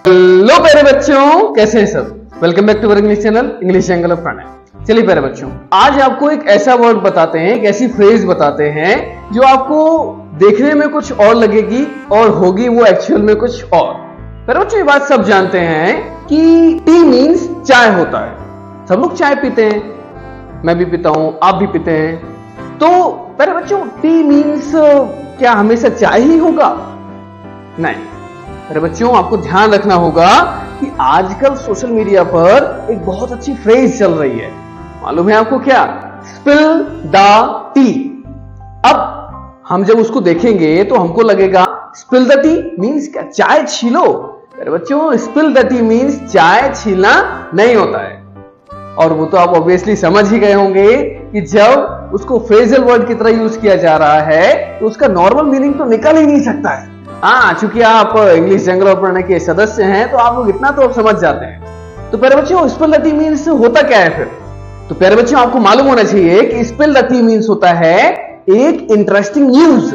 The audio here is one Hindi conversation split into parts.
हेलो प्यारे बच्चों, कैसे हैं सब। Welcome back to our English channel English angle of Pranay. चलिए प्यारे बच्चों, आज आपको एक ऐसा वर्ड बताते हैं, एक ऐसी फ्रेज बताते हैं जो आपको देखने में कुछ और लगेगी और होगी वो एक्चुअल में कुछ और। प्यारे बच्चों, ये बात सब जानते हैं कि टी मीन्स चाय होता है। सब लोग चाय पीते हैं, मैं भी पीता हूं, आप भी पीते हैं। तो प्यारे बच्चों, टी मीन्स क्या हमेशा चाय ही होगा? नहीं मेरे बच्चों, आपको ध्यान रखना होगा कि आजकल सोशल मीडिया पर एक बहुत अच्छी फ्रेज चल रही है। मालूम है आपको क्या? Spill the T. अब हम जब उसको देखेंगे तो हमको लगेगा स्पिल द टी मीन्स क्या चाय छीलो। मेरे बच्चों, स्पिल द टी मीन्स चाय छीलना नहीं होता है। और वो तो आप ऑब्वियसली समझ ही गए होंगे कि जब उसको फ्रेजल वर्ड की तरह यूज किया जा रहा है तो उसका नॉर्मल मीनिंग तो निकल ही नहीं सकता है। हाँ, चूंकि आप इंग्लिश एंगल ऑफ प्रणय के सदस्य हैं तो आप लोग इतना तो अब समझ जाते हैं। तो प्यारे बच्चों, स्पिल द टी मीन्स होता क्या है फिर? तो प्यारे बच्चों, आपको मालूम होना चाहिए कि स्पिल द टी मीन्स होता है एक इंटरेस्टिंग न्यूज।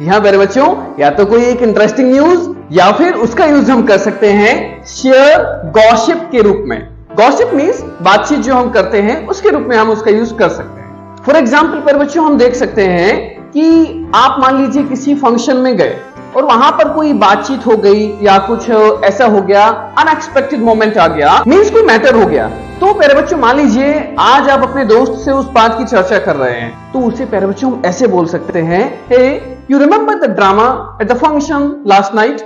यहां प्यारे बच्चों, या तो कोई एक इंटरेस्टिंग न्यूज या फिर उसका यूज हम कर सकते हैं शेयर गॉसिप के रूप में। गॉसिप मीन्स बातचीत जो हम करते हैं उसके रूप में हम उसका यूज कर सकते हैं। फॉर एग्जाम्पल प्यारे बच्चों, हम देख सकते हैं कि आप मान लीजिए किसी फंक्शन में गए और वहां पर कोई बातचीत हो गई या कुछ ऐसा हो गया, अनएक्सपेक्टेड मोमेंट आ गया, मीन्स कोई मैटर हो गया। तो प्यारे बच्चों, मान लीजिए आज आप अपने दोस्त से उस बात की चर्चा कर रहे हैं, तो उसे प्यारे बच्चों हम ऐसे बोल सकते हैं, hey you remember the drama at the function last night,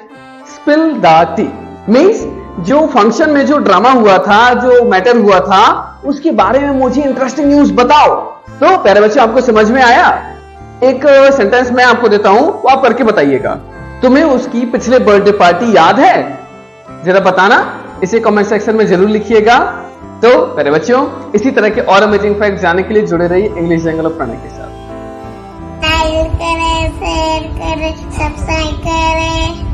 spill the tea. Means जो फंक्शन में जो ड्रामा हुआ था, जो मैटर हुआ था, उसके बारे में मुझे इंटरेस्टिंग न्यूज बताओ। तो प्यारे बच्चों, आपको समझ में आया? एक सेंटेंस मैं आपको देता हूं, वो आप करके बताइएगा। तुम्हें उसकी पिछले बर्थडे पार्टी याद है? जरा बताना, इसे कमेंट सेक्शन में जरूर लिखिएगा। तो मेरे बच्चों, इसी तरह के और अमेजिंग फैक्ट जानने के लिए जुड़े रहिए इंग्लिश एंगल ऑफ प्रणय के साथ। लाइक करें, शेयर करें, सब्सक्राइब करें।